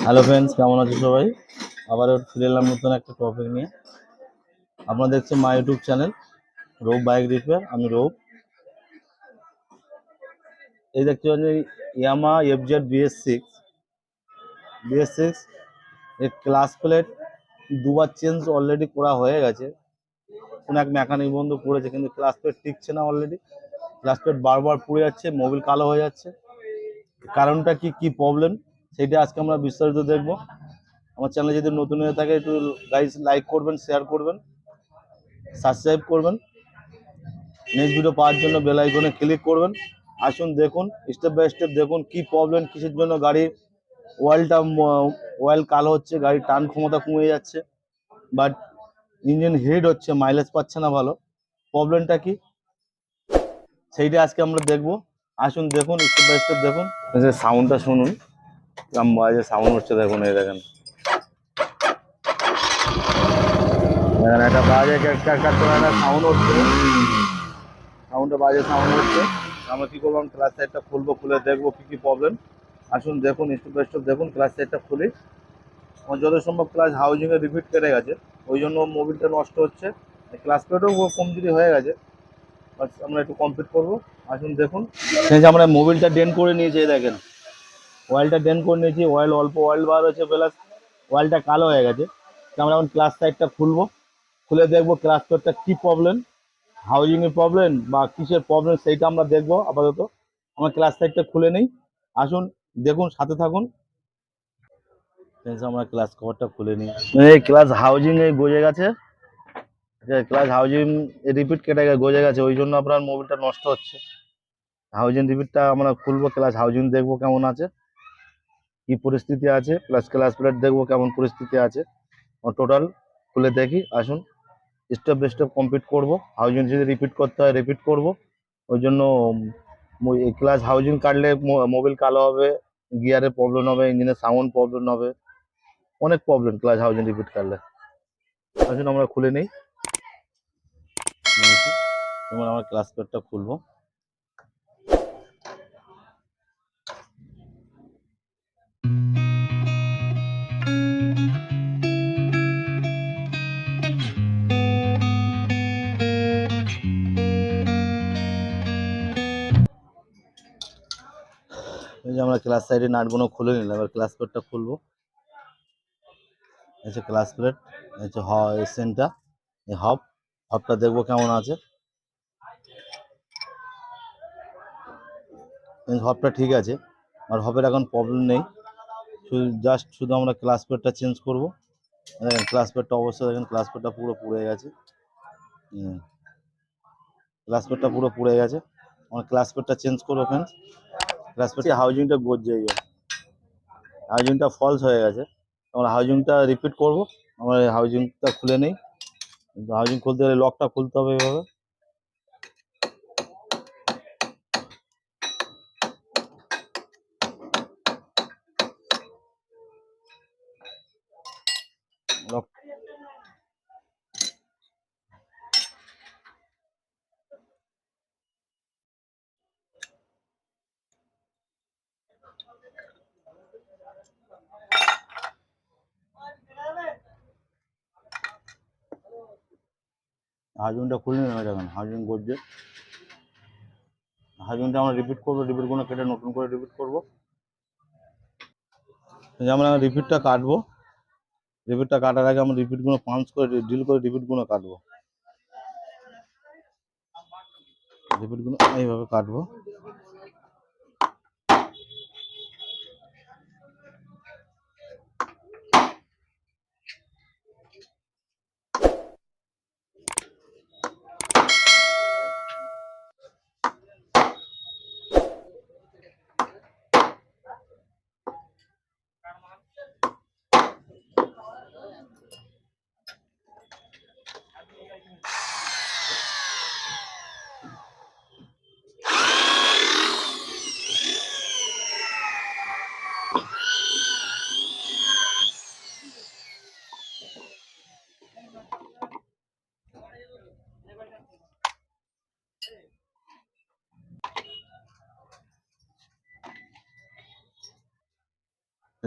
Hello friends, কেমন আছো সবাই? আবারও ফিরে এলাম নতুন একটা টপিক নিয়ে। আপনারা দেখছেন my YouTube channel Roup bike repair. আমি রৌপ। এই দেখতে পাচ্ছি ইয়ামা এফজেড বিএস6 এর ক্লাস প্লেট দুবার চেঞ্জ অলরেডি করা হয়ে গেছে। কোন এক মেকানিক বন্ধু করেছে, কিন্তু ক্লাস প্লেট টিকছে না। অলরেডি ক্লাস প্লেট বারবার পুড়ে যাচ্ছে, মোবিল কালো হয়ে যাচ্ছে। কারণটা কি প্রবলেম, সেটা আজকে আমরা বিস্তারিত দেখবো। আমার চ্যানেলে যদি নতুন হয়ে থাকে একটু গাইস লাইক করবেন, শেয়ার করবেন, সাবস্ক্রাইব করবেন। নেক্সট ভিডিও পাওয়ার জন্য বেল আইকনে ক্লিক করবেন। আসুন দেখুন স্টেপ বাই স্টেপ, দেখুন কি প্রবলেম, কিসের জন্য গাড়ির অয়েল কালো হচ্ছে, গাড়ির টান ক্ষমতা কমে যাচ্ছে, বাট ইঞ্জিন হিট হচ্ছে, মাইলেজ পাচ্ছে না ভালো। প্রবলেমটা কি, সেইটা আজকে আমরা দেখবো। আসুন দেখুন, স্টেপ বাই স্টেপ দেখুন। সাউন্ডটা শুনুন, কেমন বাজে সাউন্ড হচ্ছে দেখুন। এই দেখেন একটা বাজে একটা সাউন্ড হচ্ছে, সাউন্ডটা বাজে সাউন্ড হচ্ছে। আমরা কি করলাম, ক্লাস সাইডটা খুলবো, খুলে দেখবো কি প্রবলেম। আসুন দেখুন, স্টেপ বাই স্টেপ দেখুন। ক্লাস সাইডটা খুলি, আমার যত সম্ভব ক্লাস হাউজিংয়ে রিপিট কেটে গেছে, ওই জন্য মোবিলটা নষ্ট হচ্ছে। ক্লাস প্লেটও কমজোরি হয়ে গেছে, বাট আমরা একটু কমপ্লিট করবো। আসুন দেখুন, এই যে আমরা মোবিলটা ডেন্ট করে নিয়েছি, দেখেন অয়েলটা ডেন্ট করে নিয়েছি, অল্প অয়েল বার হয়েছে, প্লাস অয়েলটা কালো হয়ে গেছে। আমরা এখন ক্লাস সাইডটা খুলবো, খুলে দেখবো ক্লাস প্লেটটা কী প্রবলেম, হাউজিংয়ের প্রবলেম বা কিসের প্রবলেম, সেইটা আমরা দেখবো। আপাতত আমরা ক্লাস সাইডটা খুলে নেই, আসুন দেখুন, সাথে থাকুন। আমরা ক্লাস কভারটা খুলে নিই। এই ক্লাস হাউজিং এই গজে গেছে, ক্লাস হাউজিং রিপিট কেটে গজে গেছে, ওই জন্য আপনার মোবিলটা নষ্ট হচ্ছে। হাউজিং রিপিটটা আমরা খুলবো, ক্লাস হাউজিং দেখবো কেমন আছে, কি পরিস্থিতি আছে, প্লাস ক্লাস প্লেট দেখবো কেমন পরিস্থিতি আছে। টোটাল খুলে দেখি, আসুন স্টেপ বাই স্টেপ কমপ্লিট করবো। হাউজিং যদি রিপিট করতে হয় রিপিট করব, ওই জন্য ক্লাস হাউজিং কাটলে মোবিল কালো হবে, গিয়ারের প্রবলেম হবে, ইঞ্জিনের সাউন্ড প্রবলেম হবে, অনেক প্রবলেম ক্লাস হাউজিং রিপিট কাটলে। আসুন আমরা খুলে নিই। তোমার আমার ক্লাস প্লেটটা খুলবো। এই যে আমরা ক্লাস সাইডে নাটগুলো খুলে নিলাম, এবার ক্লাস প্লেটটা খুলবো। এই যে ক্লাস প্লেট, এই যে সেন্টার, এই হবটা দেখবো কেমন আছে। হবটা ঠিক আছে, আর হবের এখন প্রবলেম নেই, শুধু আমরা ক্লাস প্লেটটা চেঞ্জ করবো। দেখেন ক্লাস প্লেটটা অবশ্যই, দেখেন ক্লাস প্লেটটা পুরো পুড়ে গেছে। ক্লাস প্লেটটা পুরো পুড়ে গেছে, আমরা ক্লাস প্লেটটা চেঞ্জ করবো ফ্রেন্ডস। ক্লাস প্লেটে হাউজিংটা গজে গেছে, হাউজিংটা ফলস হয়ে গেছে, আমরা হাউজিংটা রিপিট করবো। আমরা হাউজিংটা খুলে নেই, কিন্তু হাউজিং খুলতে গেলে লকটা খুলতে হবে এভাবে। লক হাউজিংটা খুলে নিলাম, দেখেন হাউজিং গজছে। হাউজিংটা আমরা রিপিট করবো, রিপিটগুলো কেটে নতুন করে রিপিট করবো। আমরা রিপিটটা কাটবো, রিপিটটা কাটার আগে আমরা রিপিটগুলো পাঞ্চ করে ডিল করে রিপিটগুলো কাটবো। রিপিটগুলো এইভাবে কাটবো।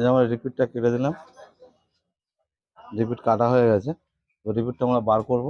এই আমরা রিপিটটা কেটে দিলাম, রিপিট কাটা হয়ে গেছে। তো রিপিটটা আমরা বার করব।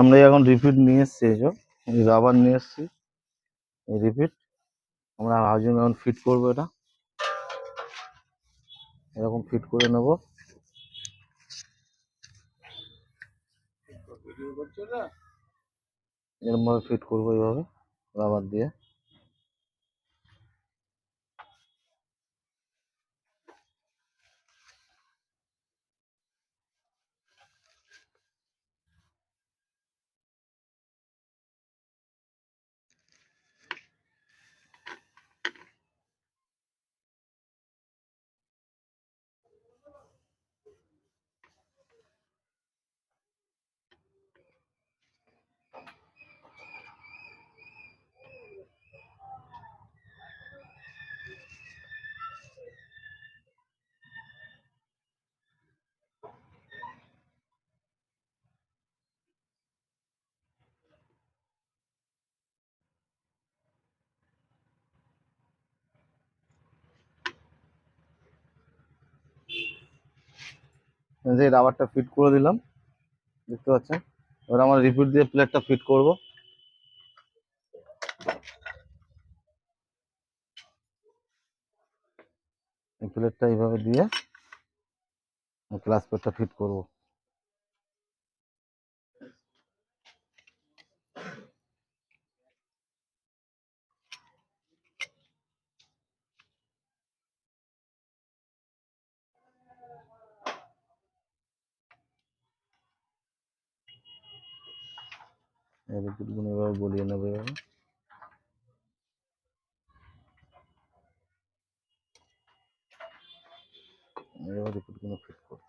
আমরা এখন রিপিট নিয়ে এসছি, এইসব রাবার নিয়ে এসছি। এই রিপিট আমরা হাউজিং এখন ফিট করবো। এটা এরকম ফিট করে নেব। এরকম ভাবে ফিট করবো, এইভাবে রাবার দিয়ে। এই রাবারটা ফিট করে দিলাম, দেখতে পাচ্ছেন। এবার আমরা রিপিট দিয়ে প্লেটটা ফিট করব। এই প্লেটটা এইভাবে দিয়ে ক্লাস প্লেটটা ফিট করব। এই রিপিটগুলো এভাবে বলিয়ে নেবে, এভাবে। এভাবে রিপিটগুলো ফিট করব।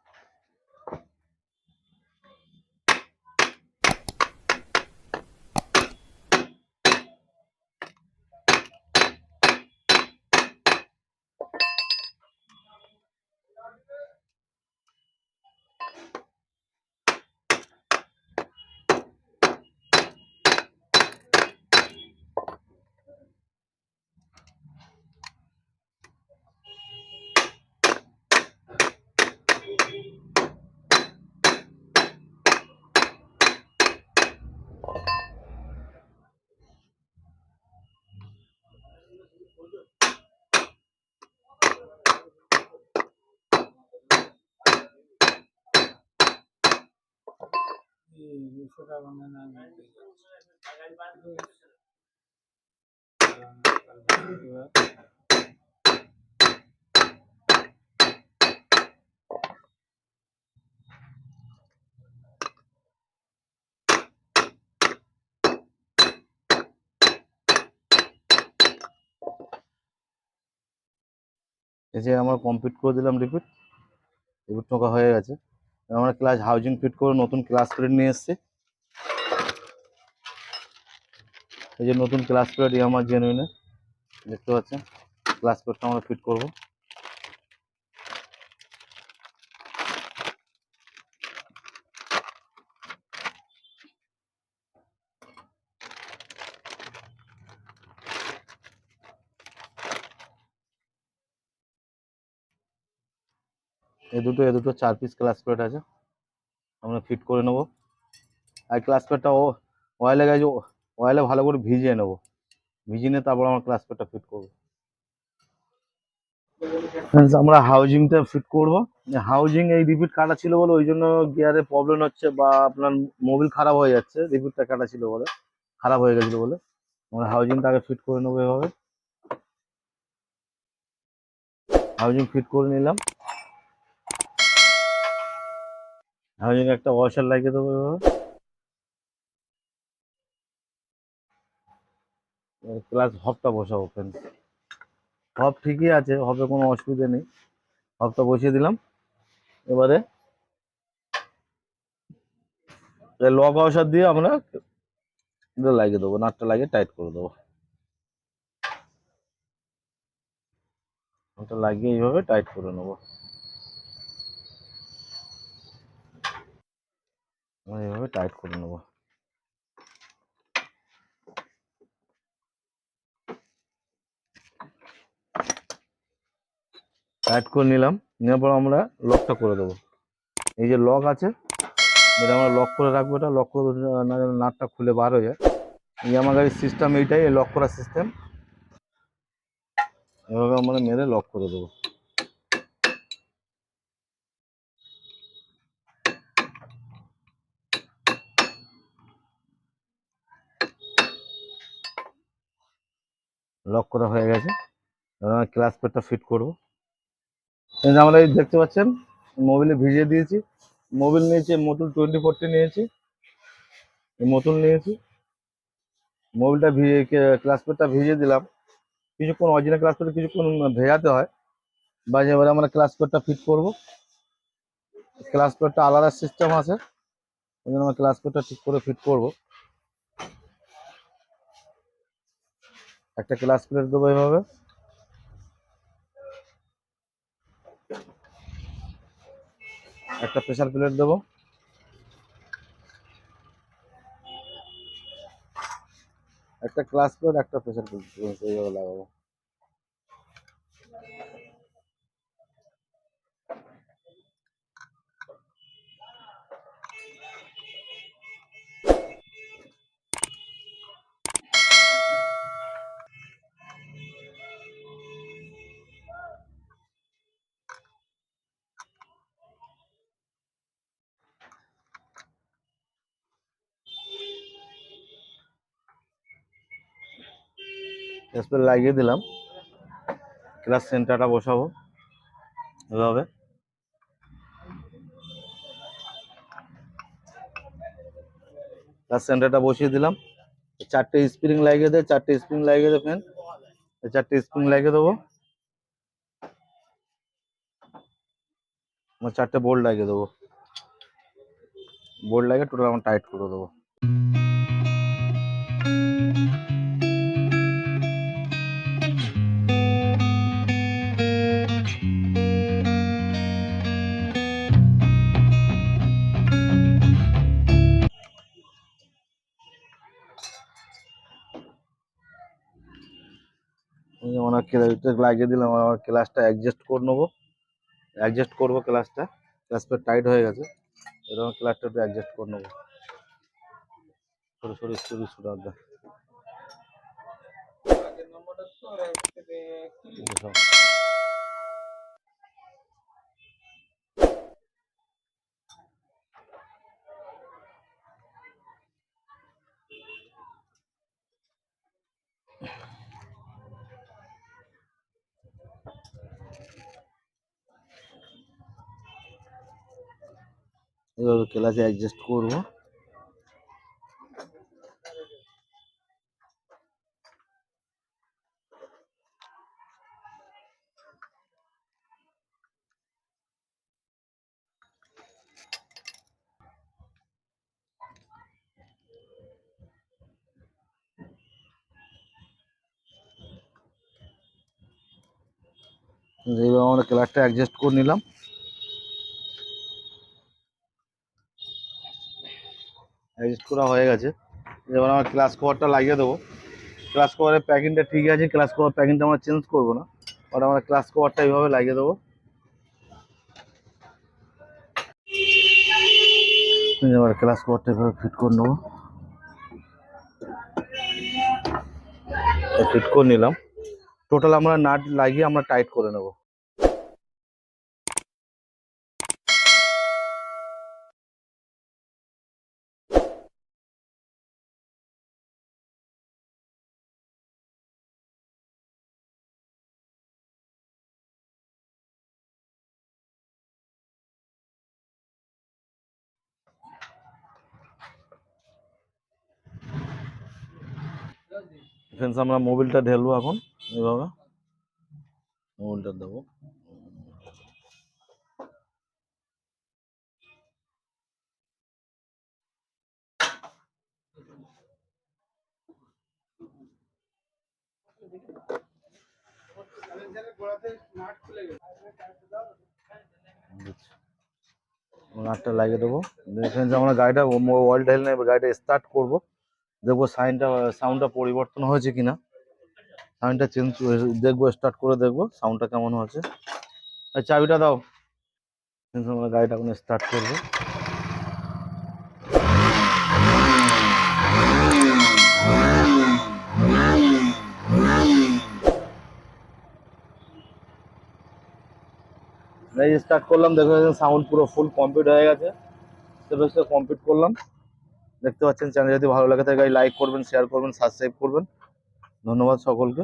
এই যে আমরা কমপ্লিট করে দিলাম রিপিট টোকা হয়ে গেছে। আমরা ক্লাস হাউজিং ফিট করে নতুন ক্লাস প্লেট নিয়ে এসেছি। এই যে নতুন ক্লাস প্লেট আমার জেনুইনে, দেখতে পাচ্ছেন। ক্লাস প্লেটটা আমরা ফিট করব। এই দুটো 4 পিস ক্লাস প্লেট আছে, আমরা ফিট করে নেব। আর ক্লাস প্লেটটা অয়েলে গেছে, অয়েলে ভালো করে ভিজিয়ে নেব। ভিজিয়ে নিয়ে তারপর আমরা ক্লাস প্লেটটা ফিট করব। Friends, আমরা হাউজিংটা ফিট করব। হাউজিং এই রিপিট কাটা ছিল বলে ওই জন্য গিয়ারে প্রবলেম হচ্ছে, বা আপনার মোবিল খারাপ হয়ে যাচ্ছে, রিপিটটা কাটা ছিল বলে, খারাপ হয়ে গেছিল বলে। আমরা হাউজিংটা আগে ফিট করে নেবো এভাবে। হাউজিং ফিট করে নিলাম। হাউজিং একটা ওয়াশার লাগিয়ে দেবো এভাবে। প্লাস হবটা বসাবো ফ্রেন্ড। হব ঠিকই আছে, হবে কোনো অসুবিধা নেই। হবটা বসিয়ে দিলাম। এবারে লক ওয়াশার দিয়ে আমরা লাগিয়ে দেবো, নাটটা লাগিয়ে টাইট করে দেবো। ওটা লাগিয়ে এইভাবে টাইট করে নেবো। এইভাবে টাইট করে নেবো। টাইট করে নিলাম। নেওয়ার পর আমরা লকটা করে দেবো। এই যে লক আছে, এটা আমরা লক করে রাখবো। এটা লক করে না যেন নাটটা খুলে বার হয়ে যায়। ইয়ামাহা গাড়ির সিস্টেম এইটাই, লক করার সিস্টেম। এভাবে আমরা মেরে লক করে দেবো। লক করা হয়ে গেছে। এবার আমরা ক্লাস প্লেটটা ফিট করবো। এই যে আমরা এই দেখতে পাচ্ছেন মোবিলে ভিজিয়ে দিয়েছি। মোবিল নিয়েছি মতুল 2040 নিয়েছি, এই মতুল নিয়েছি। মোবিলটা ভিজিয়ে ক্লাস প্লেটটা ভিজিয়ে দিলাম। কিছুক্ষণ অরিজিনাল ক্লাস প্লেট কিছুক্ষণ ভেজাতে হয়। বাজে এবারে আমরা ক্লাস প্লেটটা ফিট করবো। ক্লাস প্লেটটা আলাদা সিস্টেম আছে, ওই জন্য আমরা ক্লাস প্লেটটা ঠিক করে ফিট করবো। একটা ক্লাস প্লেট দেবো এইভাবে। একটা প্রেসার প্লেট দেবো। একটা ক্লাস প্লেট, একটা প্রেসার প্লেট এইভাবে লাগাবো। ক্লাস প্লেট লাগিয়ে দিলাম। ক্লাস সেন্টারটা বসাবো এভাবে। ক্লাস সেন্টারটা বসিয়ে দিলাম। চারটে স্প্রিং লাগিয়ে দেয়, চারটে স্প্রিং লাগিয়ে দেবেন। চারটে স্প্রিং লাগিয়ে দেবো। চারটে বোল্ট লাগিয়ে দেবো। বোল্ট লাগিয়ে টোটাল আমরা টাইট করে দেবো। আমরা লাগিয়ে দিলাম। আমার ক্লাসটা অ্যাডজাস্ট করে নেবো, অ্যাডজাস্ট করবো ক্লাসটা। ক্লাস প্লেট টাইট হয়ে গেছে, এরকম ক্লাসটা একটু অ্যাডজাস্ট করে নেবো। সরি সরি সরি সরি এভাবে ক্লাসে অ্যাডজাস্ট করবো। এইভাবে আমরা ক্লাসটা অ্যাডজাস্ট করে নিলাম। অ্যাডজাস্ট করা হয়ে গেছে। এবার আমরা ক্লাস কভারটা লাগিয়ে দেবো। ক্লাস কভারের প্যাকিংটা ঠিক আছে, ক্লাস কভার প্যাকিংটা আমরা চেঞ্জ করবো না, আর আমরা ক্লাস কভারটা এইভাবে লাগিয়ে দেবো। এবার ক্লাস কভারটা এভাবে ফিট করে নেবো। ফিট করে নিলাম। টোটাল আমরা নাট লাগিয়ে আমরা টাইট করে নেবো। ফ্রেন্ডস আমরা মোবিলটা ঢেলবো এখন এইভাবে মোবিলটা দেবো। নাটটা লাগিয়ে দেবো। ফ্রেন্ডস আমরা গাড়িটা অয়েল ঢেলে নেবে, গাড়িটা স্টার্ট করবো, দেখবো সাউন্ডটা পরিবর্তন হয়েছে কিনা, সাউন্ডটা চেঞ্জ দেখবো, স্টার্ট করে দেখবো সাউন্ডটা কেমন হয়েছে। চাবিটা দাও। আমরা গাড়িটা এখন স্টার্ট করবো। এই স্টার্ট করলাম, দেখো সাউন্ড পুরো ফুল কমপ্লিট হয়ে গেছে, স্টেপ কমপ্লিট করলাম। দেখতে পাচ্ছেন। চ্যানেল যদি ভালো লাগে থাকে লাইক করবেন, শেয়ার করবেন, সাবস্ক্রাইব করবেন। ধন্যবাদ সকলকে।